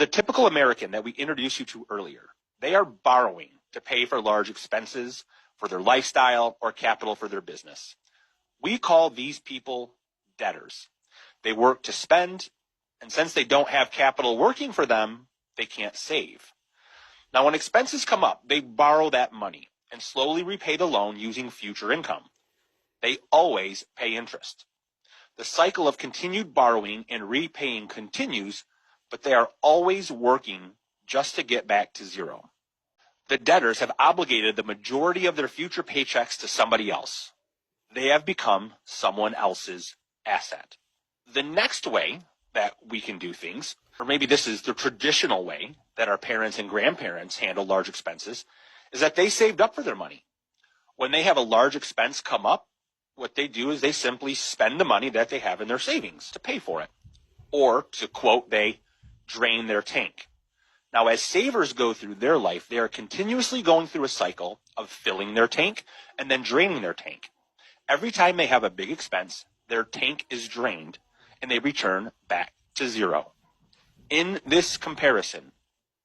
The typical American that we introduced you to earlier, they are borrowing to pay for large expenses, for their lifestyle, or capital for their business. We call these people debtors. They work to spend, and since they don't have capital working for them, they can't save. Now, when expenses come up, they borrow that money and slowly repay the loan using future income. They always pay interest. The cycle of continued borrowing and repaying continues, but they are always working just to get back to zero. The debtors have obligated the majority of their future paychecks to somebody else. They have become someone else's asset. The next way that we can do things, or maybe this is the traditional way that our parents and grandparents handle large expenses, is that they saved up for their money. When they have a large expense come up, what they do is they simply spend the money that they have in their savings to pay for it. Or, to quote, they drain their tank. Now, as savers go through their life, they are continuously going through a cycle of filling their tank and then draining their tank. Every time they have a big expense, their tank is drained and they return back to zero. In this comparison,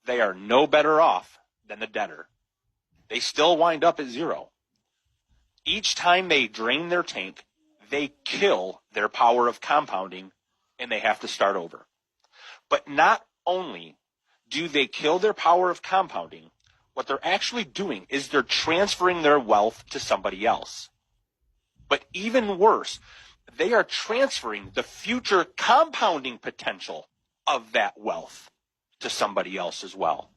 they are no better off than the debtor. They still wind up at zero. Each time they drain their tank, they kill their power of compounding and they have to start over. But not only do they kill their power of compounding, what they're actually doing is they're transferring their wealth to somebody else. But even worse, they are transferring the future compounding potential of that wealth to somebody else as well.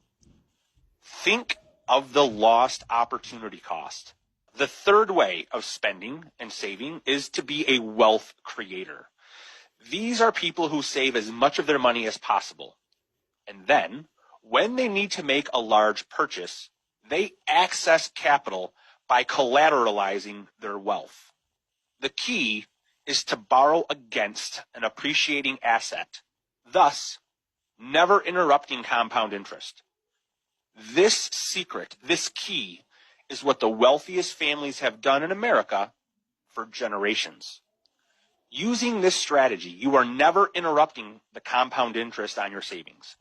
Think of the lost opportunity cost. The third way of spending and saving is to be a wealth creator. These are people who save as much of their money as possible. And then, when they need to make a large purchase, they access capital by collateralizing their wealth. The key is to borrow against an appreciating asset, thus never interrupting compound interest. This secret, this key, is what the wealthiest families have done in America for generations. Using this strategy, you are never interrupting the compound interest on your savings.